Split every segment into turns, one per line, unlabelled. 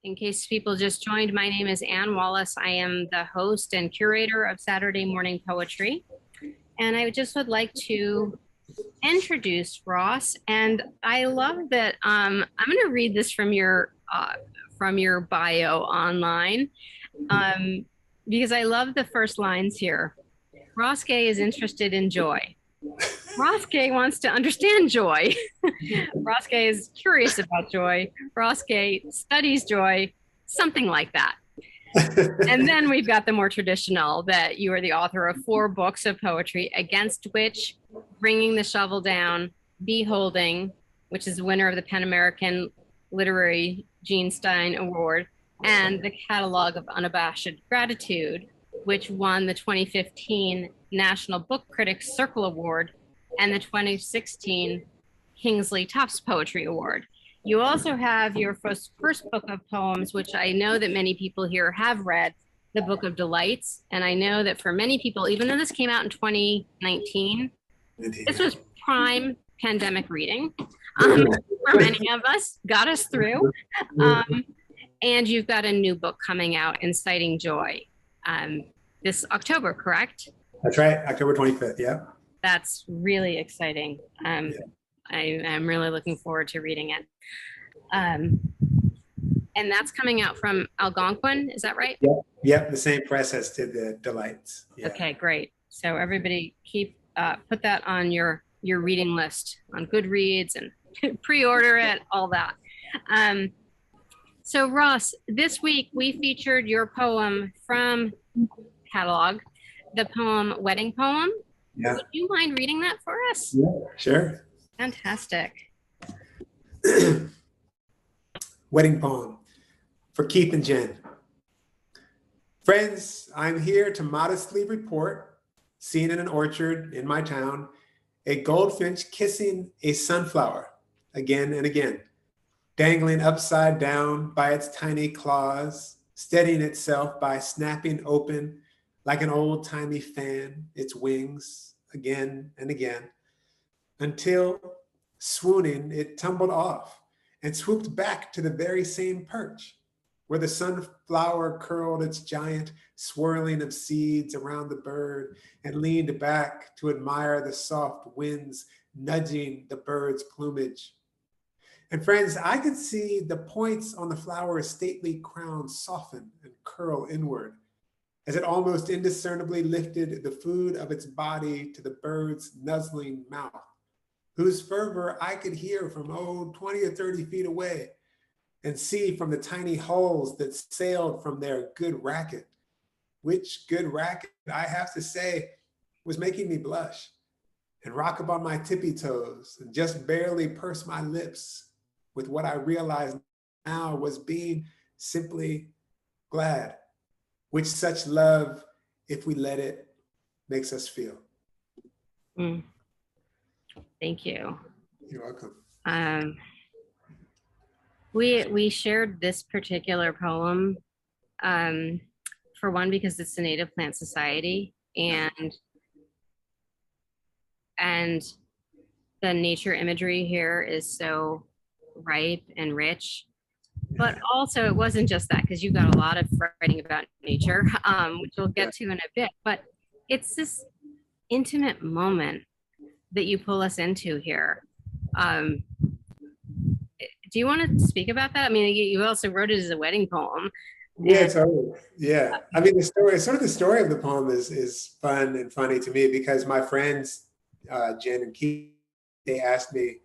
In case people just joined, my name is Ann Wallace. I am the host and curator of Saturday Morning Poetry. And I just would like to introduce Ross. And I love that I'm going to read this from your bio online because I love the first lines here. Ross Gay is interested in joy. Ross Gay wants to understand joy. Ross Gay is curious about joy. Ross Gay studies joy, something like that. And then we've got the more traditional that you are the author of 4 books of poetry, Against Which, Bringing the Shovel Down, Beholding, which is the winner of the Pan American Literary Gene Stein Award, and the Catalog of Unabashed Gratitude, which won the 2015 National Book Critics Circle Award and the 2016 Kingsley Tufts Poetry Award. You also have your first book of poems, which I know that many people here have read, the Book of Delights. And I know that for many people, even though this came out in 2019, this was prime pandemic reading for many of us, got us through. And you've got a new book coming out, Inciting Joy, this October, correct?
That's right, October 25th, yeah.
That's really exciting. I'm really looking forward to reading it. And that's coming out from Algonquin, is that right?
Yep, the same press as did the Delights.
Yeah. Okay, great. So everybody put that on your reading list on Goodreads and pre-order it, all that. So Ross, this week we featured your poem from catalog, the poem Wedding Poem. Yeah. Would you mind reading that for us?
Yeah, sure.
Fantastic.
Wedding poem for Keith and Jen. Friends, I'm here to modestly report, seen in an orchard in my town, a goldfinch kissing a sunflower again and again, dangling upside down by its tiny claws, steadying itself by snapping open like an old-timey fan, its wings again and again, until, swooning, it tumbled off and swooped back to the very same perch where the sunflower curled its giant swirling of seeds around the bird and leaned back to admire the soft winds nudging the bird's plumage. And friends, I could see the points on the flower's stately crown soften and curl inward as it almost indiscernibly lifted the food of its body to the bird's nuzzling mouth, whose fervor I could hear from 20 or 30 feet away and see from the tiny hulls that sailed from their good racket, which good racket, I have to say, was making me blush and rock upon my tippy toes and just barely purse my lips with what I realized now was being simply glad, which such love, if we let it, makes us feel.
Thank you.
You're welcome.
We shared this particular poem for one because it's the Native Plant Society and the nature imagery here is so ripe and rich. But also it wasn't just that, because you got a lot of writing about nature, which we'll get to in a bit, but it's this intimate moment that you pull us into here. Do you want to speak about that? I mean, you also wrote it as a wedding poem.
Yeah, totally. Yeah. I mean, the story of the poem is fun and funny to me because my friends, Jen and Keith, they asked me,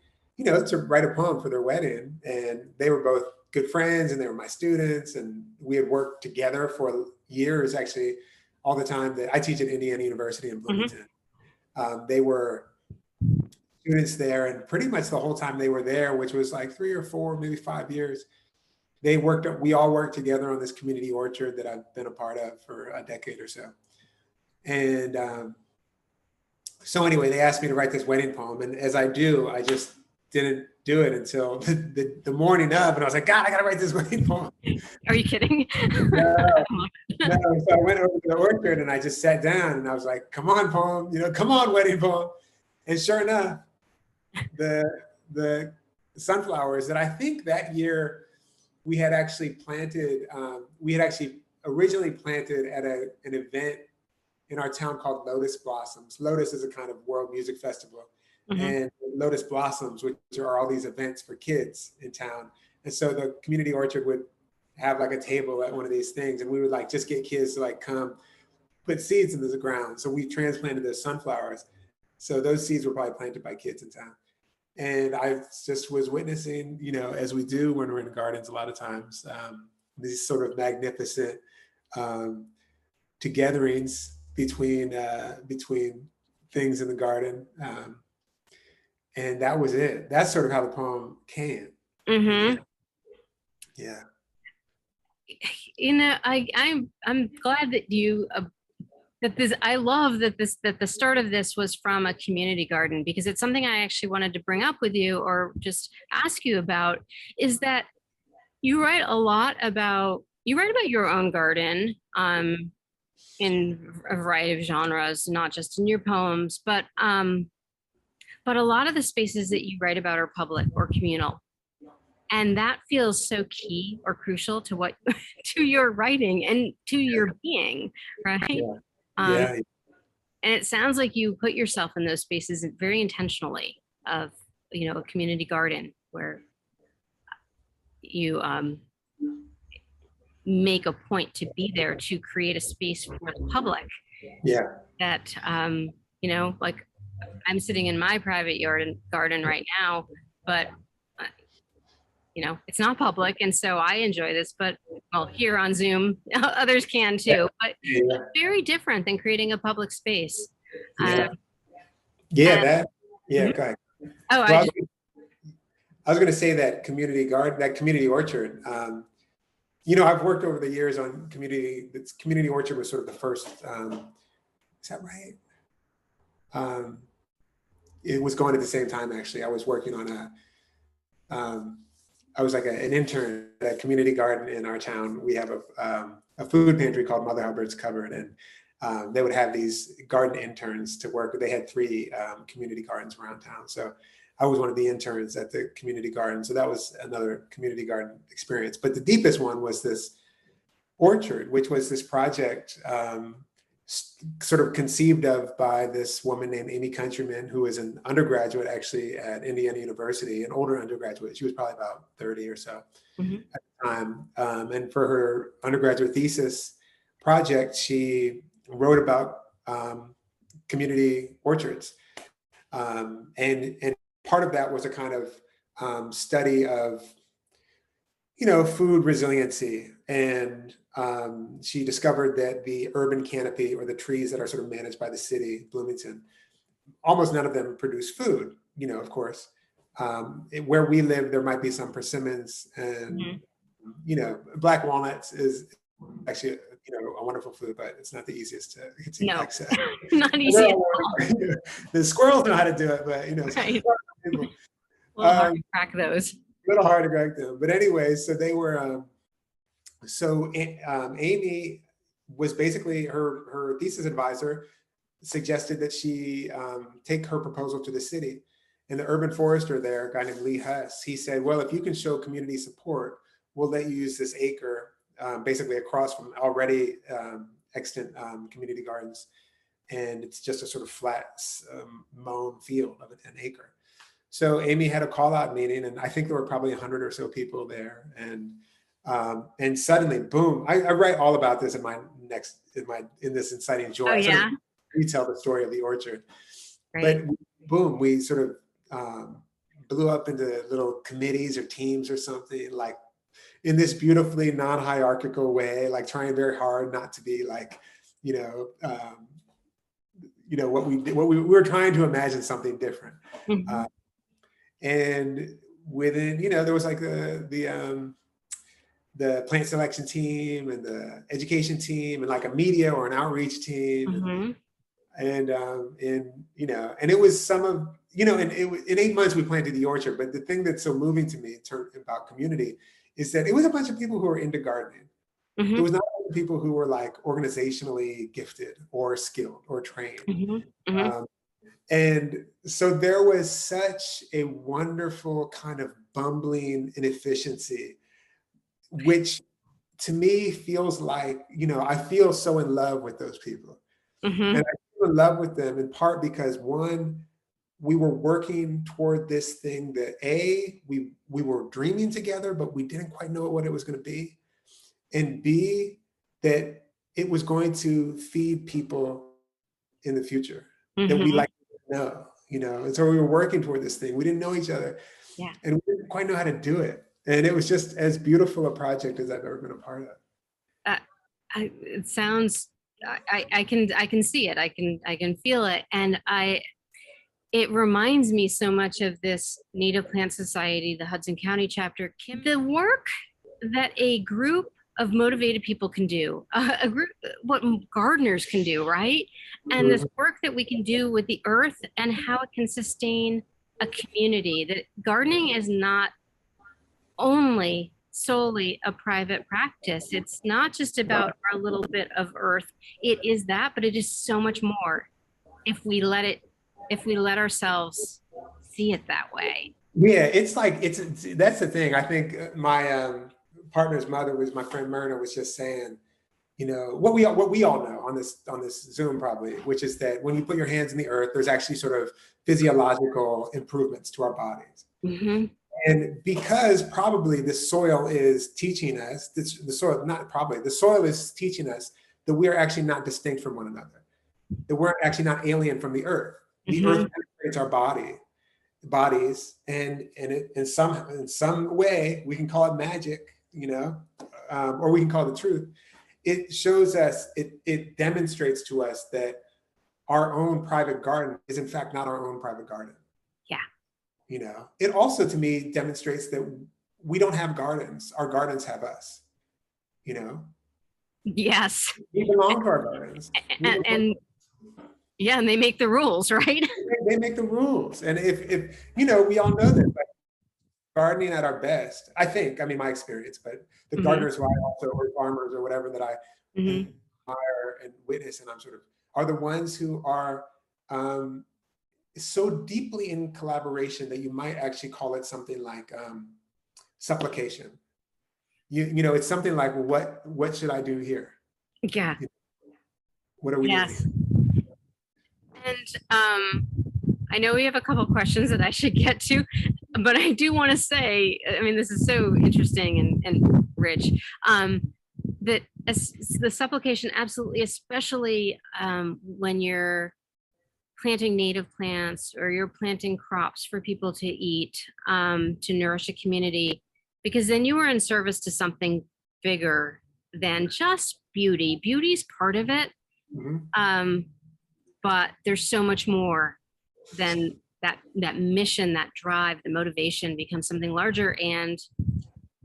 to write a poem for their wedding. And they were both good friends and they were my students. And we had worked together for years, actually, all the time. That I teach at Indiana University in Bloomington. They were students there, and pretty much the whole time they were there, which was like 3 or 4, maybe 5 years, we all worked together on this community orchard that I've been a part of for a decade or so. And so anyway, they asked me to write this wedding poem. And as I do, I just didn't do it until the morning of, and I was like, God, I gotta write this wedding poem.
Are you kidding?
No. So I went over to the orchard and I just sat down and I was like, come on, poem, come on, wedding poem. And sure enough, the sunflowers that I think that year we had actually planted, we had actually originally planted at an event in our town called Lotus Blossoms. Lotus is a kind of world music festival.
Mm-hmm.
And Lotus Blossoms, which are all these events for kids in town. And so the community orchard would have like a table at one of these things, and we would like just get kids to like come put seeds into the ground. So we transplanted those sunflowers. So those seeds were probably planted by kids in town. And I just was witnessing, you know, as we do when we're in gardens a lot of times, these sort of magnificent togetherings between things in the garden. And that was it. That's sort of how the poem came.
Mm-hmm.
Yeah.
You know, I'm glad that you that this I love that the start of this was from a community garden, because it's something I actually wanted to bring up with you or just ask you about, is that you write about your own garden in a variety of genres, not just in your poems, but a lot of the spaces that you write about are public or communal. And that feels so key or crucial to what to your writing and to your being, right?
Yeah.
Um,
Yeah.
and it sounds like you put yourself in those spaces very intentionally, of, you know, a community garden where you make a point to be there to create a space for the public
Yeah.
that, you know, like I'm sitting in my private yard and garden right now, but you know, it's not public. And so I enjoy this, but well, here on Zoom, others can too, but
Yeah.
it's very different than creating a public space.
Yeah.
Um,
Yeah.
and,
That. Yeah.
Mhm.
Go ahead.
Oh,
Well, I was going to say that community garden, that community orchard. You know, I've worked over the years on community. This community orchard was sort of the first. Is that right? Um, it was going at the same time. Actually, I was working on a. I was like an intern at a community garden in our town. We have a food pantry called Mother Hubbard's Cupboard, and they would have these garden interns to work. They had 3 community gardens around town. So I was one of the interns at the community garden. So that was another community garden experience. But the deepest one was this orchard, which was this project sort of conceived of by this woman named Amy Countryman, who was an undergraduate actually at Indiana University, an older undergraduate. She was probably about 30 or so
Mhm.
at the time. And for her undergraduate thesis project, she wrote about community orchards. And part of that was a kind of study of, you know, food resiliency. And she discovered that the urban canopy, or the trees that are sort of managed by the city, Bloomington, almost none of them produce food, you know, of course. Where we live, there might be some persimmons, and,
Mhm.
you know, black walnuts is actually, you know, a wonderful food, but it's not the easiest to
No,
access.
not easy at all.
The squirrels know how to do it, but, you know,
Right.
people,
A little hard to crack those.
a little hard to crack them. But anyway, so they were, Amy was basically her thesis advisor suggested that she take her proposal to the city. And the urban forester there, a guy named Lee Huss, he said, well, if you can show community support, we'll let you use this acre, basically across from already extant community gardens. And it's just a sort of flat mown field of an acre. So Amy had a call out meeting, and I think there were probably 100 or so people there. And suddenly, boom! I write all about this in my next in this Inciting Joy.
Oh
I sort of
yeah,
retell the story of the orchard.
right.
But boom, we sort of blew up into little committees or teams or something, like in this beautifully non-hierarchical way, like trying very hard not to be like, you know, what we were trying to imagine something different.
Mhm.
And within, you know, there was like the plant selection team and the education team and like a media or an outreach team.
Mhm.
And you know, and it was some of, you know, in 8 months we planted the orchard. But the thing that's so moving to me about community is that it was a bunch of people who were into gardening. It
Mhm.
was not people who were like organizationally gifted or skilled or trained.
Mhm. Mhm.
And so there was such a wonderful kind of bumbling inefficiency which to me feels like, I feel so in love with those people.
Mm-hmm.
And I feel in love with them in part because one, we were working toward this thing that we were dreaming together, but we didn't quite know what it was going to be. And B, that it was going to feed people in the future that we
Mm-hmm.
like to know. And so we were working toward this thing. We didn't know each other
Yeah.
and we didn't quite know how to do it. And it was just as beautiful a project as I've ever been a part of.
Uh, it sounds, I can see it. I can feel it. And it reminds me so much of this Native Plant Society, the Hudson County chapter. The work that a group of motivated people can do, a group, what gardeners can do, right? And this work that we can do with the earth and how it can sustain a community. That gardening is not only solely a private practice. It's not just about our little bit of earth. It is that, but it is so much more if we let ourselves see it that way.
Yeah, it's like that's the thing. I think my partner's mother was my friend Myrna was just saying, what we all know on this Zoom probably, which is that when you put your hands in the earth, there's actually sort of physiological improvements to our bodies.
Mm-hmm.
And because probably the soil is teaching us, the soil is teaching us that we are actually not distinct from one another, that we're actually not alien from the earth. The
Mm-hmm.
earth penetrates our bodies, and in some way we can call it magic, or we can call it the truth. It shows us, it demonstrates to us that our own private garden is in fact not our own private garden.
Yeah.
It also to me demonstrates that we don't have gardens. Our gardens have us.
Yes.
We belong to our gardens.
And yeah, and they make the rules, right?
They make the rules. And if we all know that, like, gardening at our best, I think, my experience, but the gardeners who I also, or farmers or whatever that I admire and witness, and I'm sort of, are the ones who are so deeply in collaboration that you might actually call it something like supplication. It's something like, well, what should I do here?
Yeah.
What are we doing here?
And I know we have a couple questions that I should get to, but I do want to say, this is so interesting and rich, that the supplication, absolutely, especially when you're planting native plants or you're planting crops for people to eat, to nourish a community, because then you are in service to something bigger than just beauty. Beauty's part of it. But there's so much more than that mission, that drive, the motivation becomes something larger, and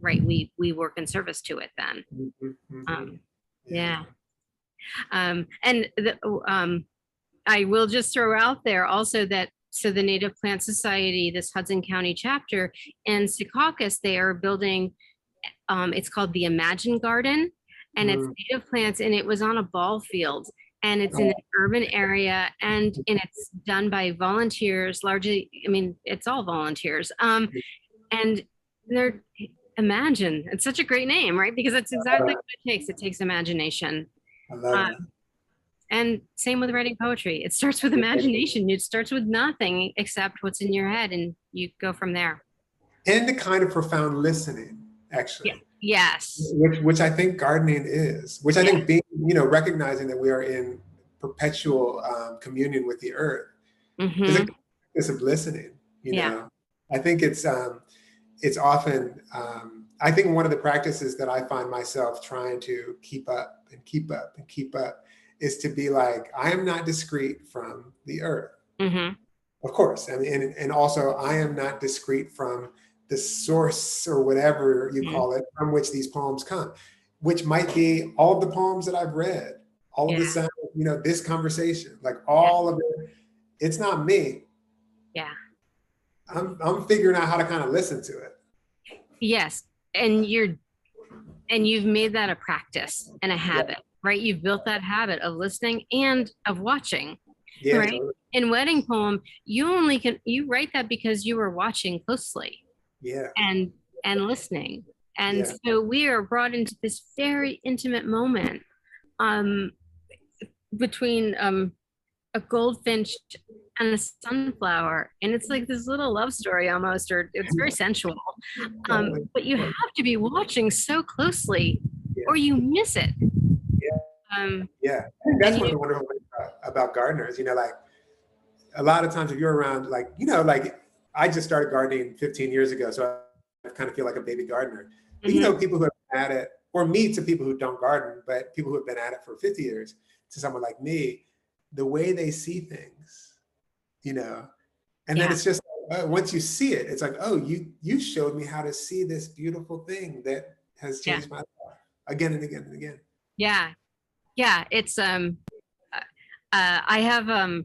right, we work in service to it then. Yeah. And I will just throw out there also that, so the Native Plant Society, this Hudson County chapter, and Secaucus, they are building, it's called the Imagine Garden, and it's native plants, and it was on a ball field. And it's in an urban area, and it's done by volunteers, largely. It's all volunteers. And they're Imagine. It's such a great name, right? Because that's exactly what it takes. It takes imagination.
I love it.
And same with writing poetry. It starts with imagination. It starts with nothing except what's in your head, and you go from there.
And the kind of profound listening, actually.
Yeah. Yes.
Which I think gardening is, which I think being, recognizing that we are in perpetual communion with the earth is a practice of listening, I think it's often, I think one of the practices that I find myself trying to keep up is to be like, I am not discrete from the earth. Of course. And also I am not discrete from the source or whatever you call it, from which these poems come, which might be all of the poems that I've read, all of the sound, this conversation, like all of it. It's not me.
Yeah.
I'm figuring out how to kind of listen to it.
Yes. And you've made that a practice and a habit, right? You've built that habit of listening and of watching.
Yeah,
right?
totally.
In Wedding Poem, you write that because you were watching closely.
Yeah.
And listening. And so we are brought into this very intimate moment um, between a goldfinch and a sunflower. And it's like this little love story almost, or it's very sensual. But you have to be watching so closely or you miss it.
Yeah, that's one of the wonderful things about gardeners. You know, like a lot of times if you're around, like, you know, like I just started gardening 15 years ago, so I kind of feel like a baby gardener. But you know, people who have been at it, or me to people who don't garden, but people who have been at it for 50 years, to someone like me, the way they see things, you know, and then it's just once you see it, it's like, oh, you showed me how to see this beautiful thing that has changed my life again and again and again.
Yeah, yeah. It's I have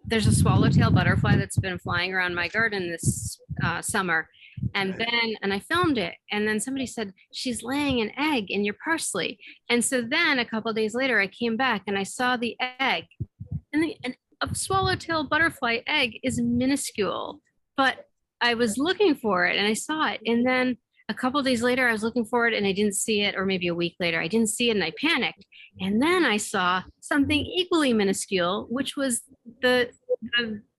there's a swallowtail butterfly that's been flying around my garden this summer, and I filmed it, and then somebody said she's laying an egg in your parsley, and so then a couple of days later I came back and I saw the egg, and a swallowtail butterfly egg is minuscule, but I was looking for it and I saw it, and then a couple of days later I was looking for it and I didn't see it, or maybe a week later I didn't see it and I panicked, and then I saw something equally minuscule, which was the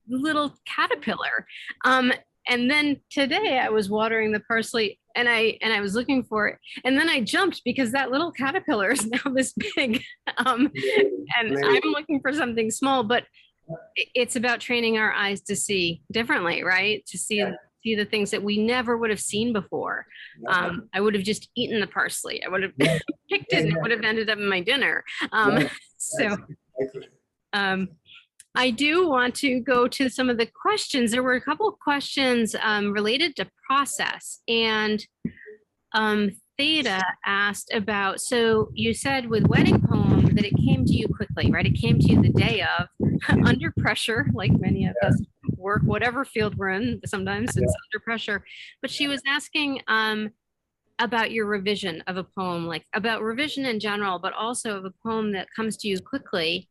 little caterpillar. And then today I was watering the parsley and I was looking for it, and then I jumped because that little caterpillar is now this big. And I'm looking for something small, but it's about training our eyes to see differently, right? To see the things that we never would have seen before. I would have just eaten the parsley. I would have picked it and it would have ended up in my dinner. I do want to go to some of the questions. There were a couple of questions related to process, and Theta asked about, so you said with Wedding Poem that it came to you quickly, right? It came to you the day of, under pressure, like many of us work, whatever field we're in, sometimes it's under pressure. But she was asking about your revision of a poem, like about revision in general, but also of a poem that comes to you quickly.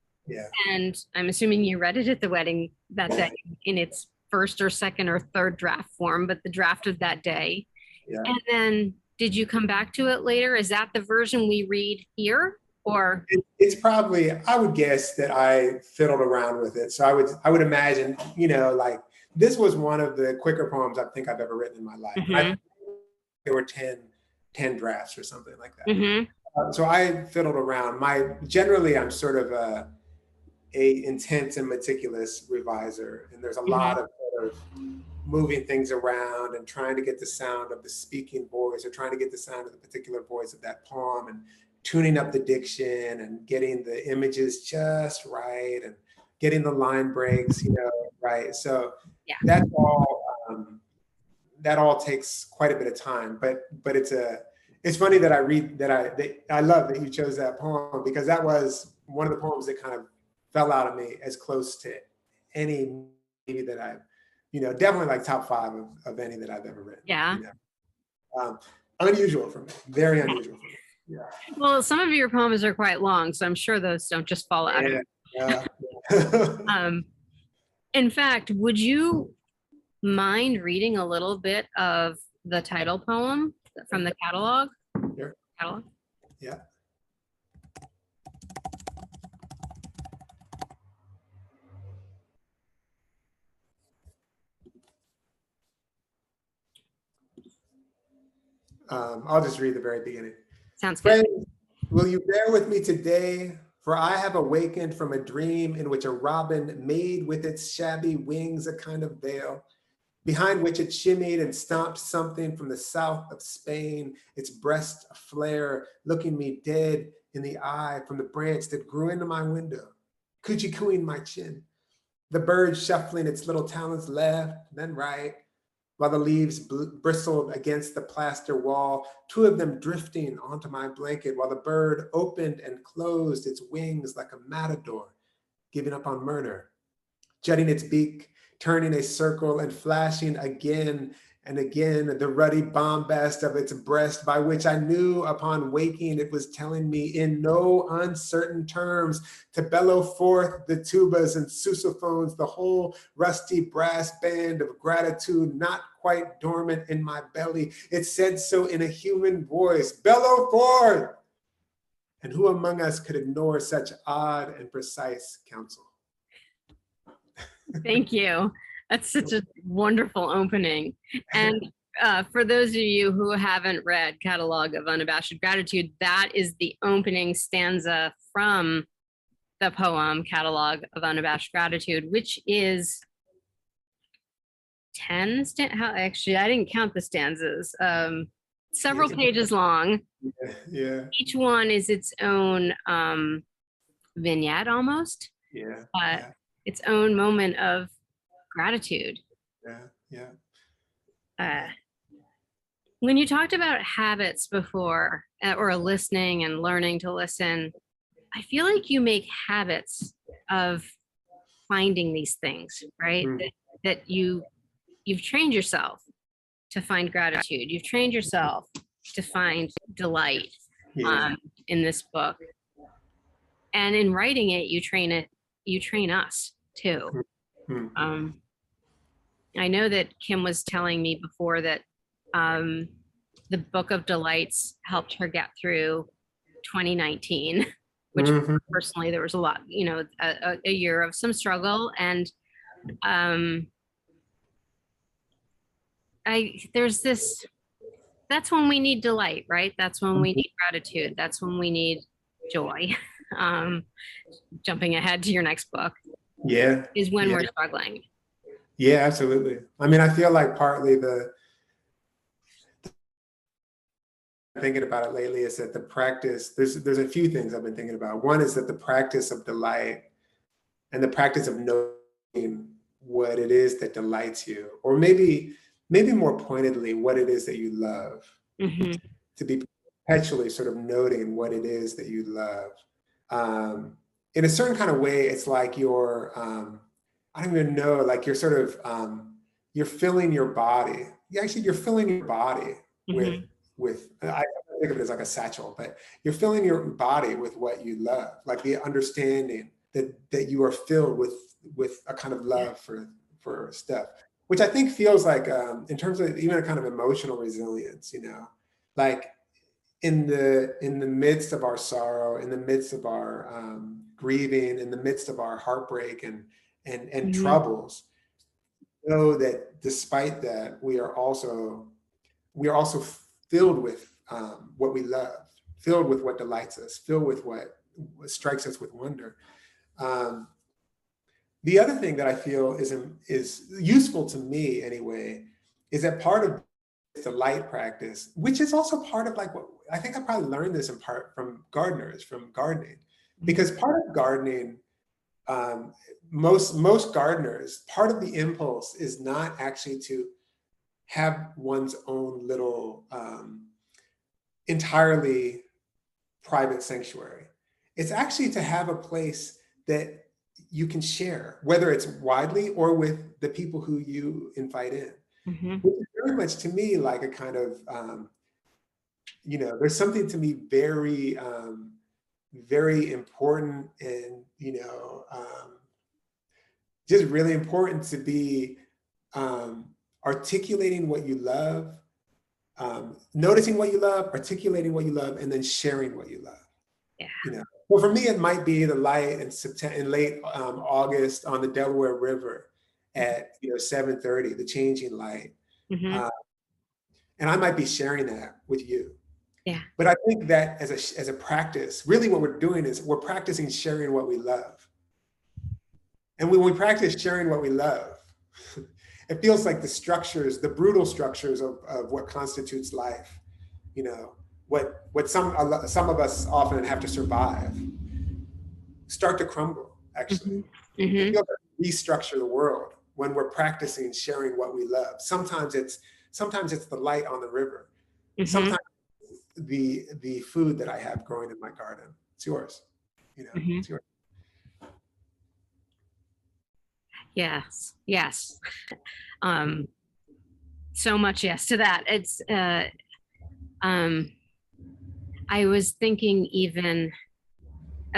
And I'm assuming you read it at the wedding that day in its first or second or third draft form, but the draft of that day. And then did you come back to it later? Is that the version we read here? Or
it's probably, I would guess that I fiddled around with it. So I would imagine, you know, like this was one of the quicker poems I think I've ever written in my life. There were 10 drafts or something like that. So I fiddled around. Generally I'm sort of a intense and meticulous reviser, and there's a lot of sort of moving things around and trying to get the sound of the speaking voice, or trying to get the sound of the particular voice of that poem, and tuning up the diction and getting the images just right and getting the line breaks, you know, right. So that's all. That all takes quite a bit of time, but it's funny that I love that you chose that poem, because that was one of the poems that kind of fell out of me as close to any maybe that I've, you know, definitely like top 5 of any that I've ever written. You know? Unusual for me, very unusual for me.
Well, some of your poems are quite long, so I'm sure those don't just fall out of in fact, would you mind reading a little bit of the title poem from the catalog? Catalog?
Yeah. I'll just read the very beginning.
Sounds good.
Friends, will you bear with me today? For I have awakened from a dream in which a robin made with its shabby wings a kind of veil, behind which it shimmied and stomped something from the south of Spain, its breast aflare, looking me dead in the eye from the branch that grew into my window, coochie-cooing my chin. The bird shuffling its little talons left, then right, while the leaves bristled against the plaster wall, 2 of them drifting onto my blanket, while the bird opened and closed its wings like a matador, giving up on murder, jutting its beak, turning a circle and flashing again and again the ruddy bombast of its breast, by which I knew upon waking it was telling me in no uncertain terms to bellow forth the tubas and sousaphones, the whole rusty brass band of gratitude not quite dormant in my belly. It said so in a human voice, bellow forth! And who among us could ignore such odd and precise counsel?
Thank you. That's such a wonderful opening. And for those of you who haven't read Catalog of Unabashed Gratitude, that is the opening stanza from the poem Catalog of Unabashed Gratitude, which is 10 actually, I didn't count the stanzas. Several pages long.
Yeah.
Each one is its own vignette almost.
Yeah.
Its own moment of gratitude.
Yeah.
When you talked about habits before, or listening and learning to listen, I feel like you make habits of finding these things, right? That you've trained yourself to find gratitude. You've trained yourself to find delight in this book. And in writing it, you train us too. I know that Kim was telling me before that the Book of Delights helped her get through 2019, which personally there was a lot, a year of some struggle. And there's this, that's when we need delight, right? That's when we need gratitude. That's when we need joy. Jumping ahead to your next book. Is when we're struggling.
Yeah, absolutely. I mean, I feel like partly thinking about it lately is that the practice, there's a few things I've been thinking about. One is that the practice of delight and the practice of knowing what it is that delights you, or maybe more pointedly, what it is that you love, to be perpetually sort of noting what it is that you love. In a certain kind of way, it's like you're, I don't even know, like you're sort of, you're filling your body. You're filling your body with, I think of it as like a satchel, but you're filling your body with what you love, like the understanding that you are filled with a kind of love for stuff, which I think feels like, in terms of even a kind of emotional resilience, like in the midst of our sorrow, in the midst of our grieving, in the midst of our heartbreak and troubles, know that despite that, we are also filled with what we love, filled with what delights us, filled with what strikes us with wonder. The other thing that I feel is useful to me anyway, is that part of the light practice, which is also part of like what I think I probably learned this in part from gardeners, from gardening, because part of gardening, most gardeners, part of the impulse is not actually to have one's own little entirely private sanctuary. It's actually to have a place that you can share, whether it's widely or with the people who you invite in. Which is very much to me like a kind of, there's something to me very, very important, and, just really important to be articulating what you love, noticing what you love, articulating what you love, and then sharing what you love.
Yeah.
Well, for me, it might be the light in late August on the Delaware River at 7:30, the changing light. And I might be sharing that with you.
Yeah.
But I think that as a practice, really what we're doing is we're practicing sharing what we love. And when we practice sharing what we love, it feels like the brutal structures of what constitutes life, what some of us often have to survive, start to crumble, actually. It feels like we restructure the world when we're practicing sharing what we love. Sometimes it's the light on the river. Sometimes the food that I have growing in my garden. It's yours. It's yours.
Yes. So much yes to that. It's um I was thinking even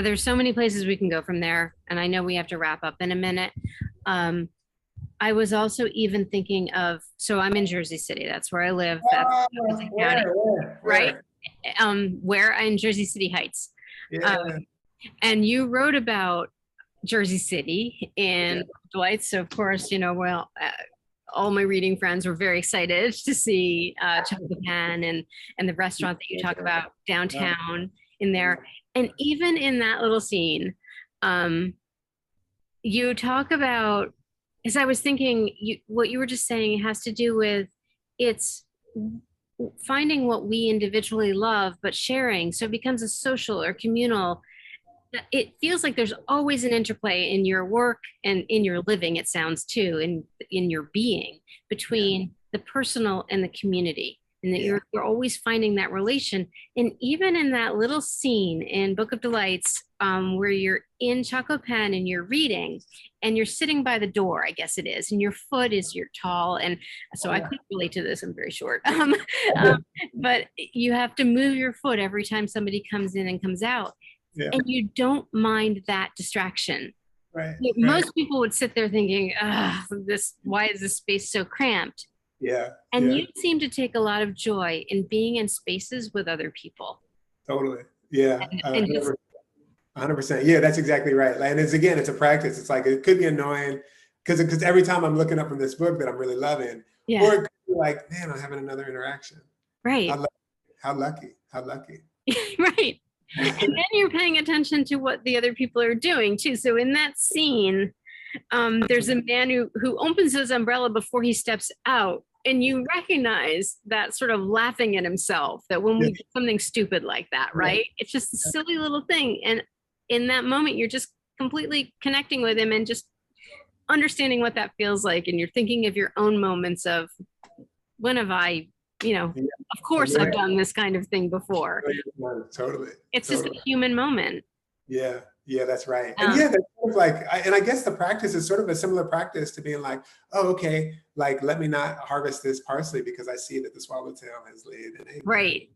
there's so many places we can go from there, and I know we have to wrap up in a minute. Um, I was also even thinking of, so I'm in Jersey City. That's where I live. That's Hudson County, right?
Where?
Where in Jersey City Heights. Um,
Yeah,
and you wrote about Jersey City
yeah,
and Dwight. So of course, all my reading friends were very excited to see Pan and the restaurant that you talk about
yeah.
downtown in there. And even in that little scene, um, you talk about, as I was thinking, what you were just saying has to do with it's finding what we individually love, but sharing. So it becomes a social or communal. It feels like there's always an interplay in your work and in your living, it sounds too, in your being
Yeah.
between the personal and the community. And that
Yeah.
you're always finding that relation. And even in that little scene in Book of Delights, where you're in Chocolate Pen and you're reading and you're sitting by the door, I guess it is, and your foot is your tall. And so
Oh,
I
yeah.
couldn't relate to this, I'm very short. But you have to move your foot every time somebody comes in and comes out,
Yeah.
and you don't mind that distraction.
Right. Right.
Most people would sit there thinking, ah, why is this space so cramped?
Yeah.
And
Yeah.
you seem to take a lot of joy in being in spaces with other people.
Totally. Yeah.
And just,
100%. Yeah, that's exactly right. And it's again, it's a practice. It's like it could be annoying because every time I'm looking up from this book that I'm really loving,
yeah,
or it could be like, man, I'm having another interaction. How
right,
lucky, how lucky, how lucky.
right. And then you're paying attention to what the other people are doing too. So in that scene, there's a man who opens his umbrella before he steps out, and you recognize that sort of laughing at himself, that when
Yeah.
we do something stupid like that,
Yeah.
right, it's just a silly little thing, and in that moment you're just completely connecting with him and just understanding what that feels like, and you're thinking of your own moments of, when have I, you know
Yeah.
of course I've done this kind of thing before.
Totally.
It's just a
Totally.
human moment.
Yeah, yeah, that's right. And
um,
yeah, that's sort of like, and I guess the practice is sort of a similar practice to being like, oh, okay, like let me not harvest this parsley because I see that the swallowtail has laid an egg there.
right,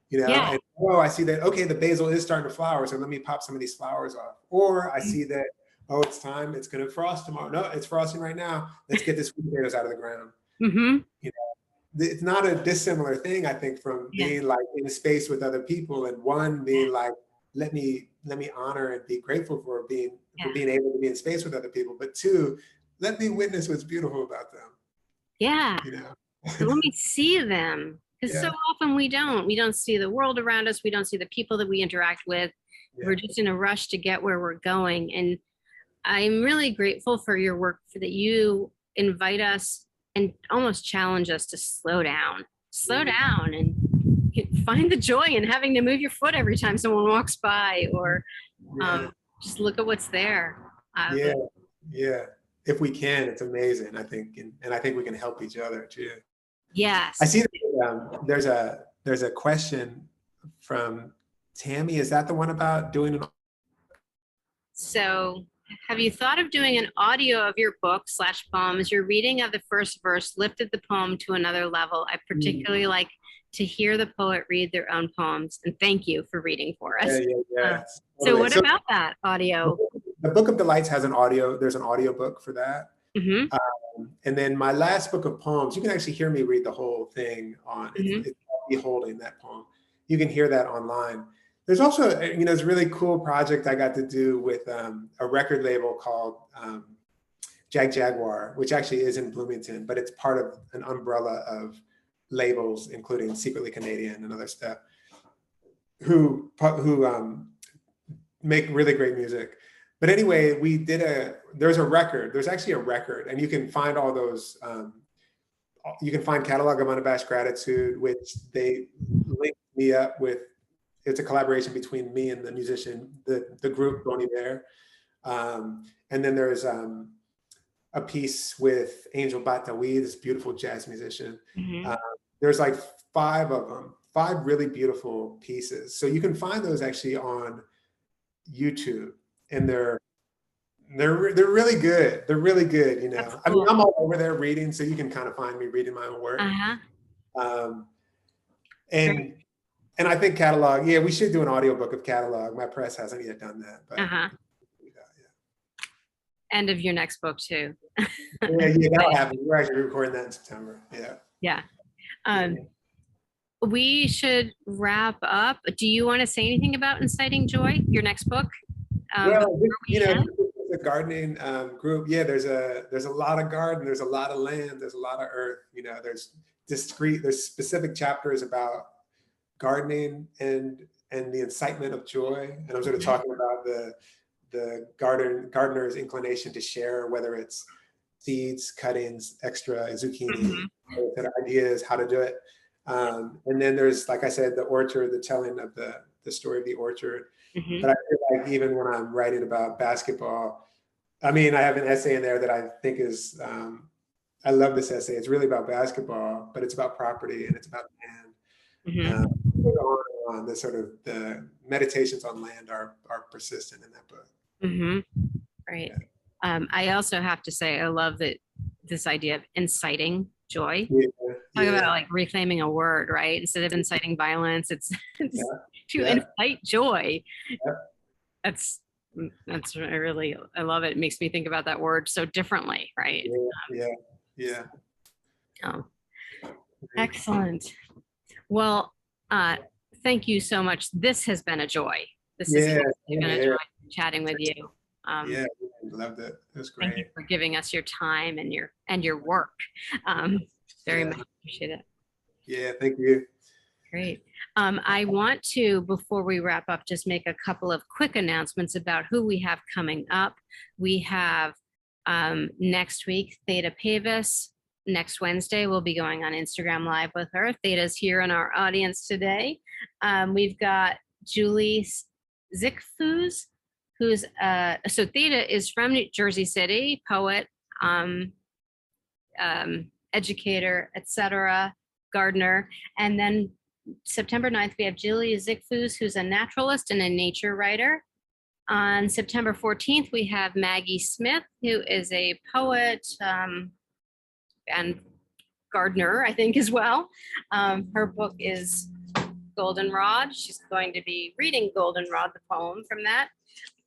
You know,
yeah,
and oh, I see that, okay, the basil is starting to flower, so let me pop some of these flowers off. Or I see that, oh, it's time, it's going to frost tomorrow. No, it's frosting right now. Let's get the sweet potatoes out of the ground.
mm-hmm.
You know, it's not a dissimilar thing, I think, from
Yeah,
being like in a space with other people, and one being like, let me honor and be grateful
yeah,
for being able to be in space with other people, but two, let me witness what's beautiful about them.
yeah.
You know,
So let me see them. Because so
yeah,
often we don't see the world around us. We don't see the people that we interact with.
yeah,
We're just in a rush to get where we're going. And I'm really grateful for your work, for that you invite us and almost challenge us to slow
mm,
down and find the joy in having to move your foot every time someone walks by, or
yeah,
just look at what's there.
yeah, yeah. If we can, it's amazing, I think, and I think we can help each other too. I
Yes.
see that there's a question from Tammy. Is that the one about doing an?
So, have you thought of doing an audio of your book slash poems? Your reading of the first verse lifted the poem to another level. I particularly like to hear the poet read their own poems, and thank you for reading for
Yeah,
us.
yeah,
Uh,
yeah.
so,
Totally.
what
So
about that audio?
the Book of Delights has an audio. There's an audio book for that.
Hmm.
And then my last book of poems, you can actually hear me read the whole thing on.
Hmm.
It's called Beholding, that poem. You can hear that online. There's also, it's a really cool project I got to do with a record label called Jaguar, which actually is in Bloomington, but it's part of an umbrella of labels, including Secretly Canadian and other stuff, who make really great music. But anyway, there's actually a record, and you can find all those. You can find Catalog of Unabashed Gratitude, which they linked me up with. It's a collaboration between me and the musician, the group Bonnie Bear. And then there's a piece with Angel Batawi, this beautiful jazz musician.
Hmm.
Uh, there's like 5 of them, 5 really beautiful pieces. So you can find those actually on YouTube, and They're really good. They're really good. You
That's
know, I mean,
cool.
I'm all over there reading, so you can kind of find me reading my own work.
Uh-huh.
Um,
Great.
and and I think catalog. Yeah, we should do an audiobook of catalog. My press hasn't yet done that, but
Uh-huh. End of your next book too.
yeah, that'll happen. We're actually recording that in September. Yeah.
Yeah. Um, we should wrap up. Do you want to say anything about Inciting Joy, your next book?
Well, you know,
end?
the gardening group. Yeah, there's a lot of garden. There's a lot of land. There's a lot of earth. You know, there's specific chapters about gardening and the incitement of joy. And I'm sort of talking about the gardener's inclination to share, whether it's seeds, cuttings, extra zucchini, ideas, how to do it. And then there's, like I said, the orchard, the telling of the story of the orchard. But I feel like even when I'm writing about basketball, I mean, I have an essay in there that I think is, I love this essay. It's really about basketball, but it's about property and it's about land. On the sort of the meditations on land are persistent in that book.
Right. I also have to say, I love that this idea of inciting joy. Talk about like reclaiming a word, right? Instead of inciting violence, it's to incite joy. That's I love it. It makes me think about that word so differently, right?
Yeah.
Oh, excellent. Well, thank you so much. This has been a joy. This has been a joy chatting with you.
Yeah, loved it. It was great.
Thank you for giving us your time and your work. Very much appreciate it.
Yeah, thank you.
Great. I want to, before we wrap up, just make a couple of quick announcements about who we have coming up. We have next week, Theta Pavis. Next Wednesday, we'll be going on Instagram Live with her. Theta's here in our audience today. We've got Julie Zickfus, who's, so Theta is from New Jersey City, poet, educator, etc., gardener. And then September 9th, we have Julie Zickfus, who's a naturalist and a nature writer. On September 14th, we have Maggie Smith, who is a poet and gardener, I think, as well. Her book is Goldenrod. She's going to be reading Goldenrod, the poem from that.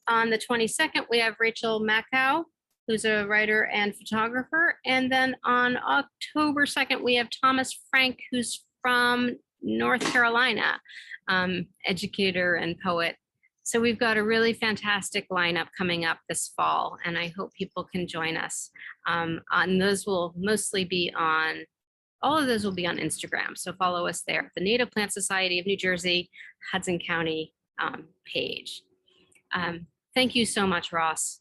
On the 22nd, we have Rachel Macau, who's a writer and photographer. And then on October 2nd, we have Thomas Frank, who's from North Carolina, educator and poet. So we've got a really fantastic lineup coming up this fall, and I hope people can join us. And those will mostly be on, all of those will be on Instagram. So follow us there, the Native Plant Society of New Jersey, Hudson County page. Thank you so much, Ross.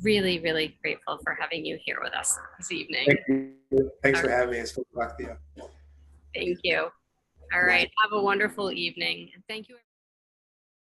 Really, really grateful for having you here with us this evening.
Thank you. Thanks for having me. It's fun to talk to you.
Thank you. All right. Have a wonderful evening. And thank you.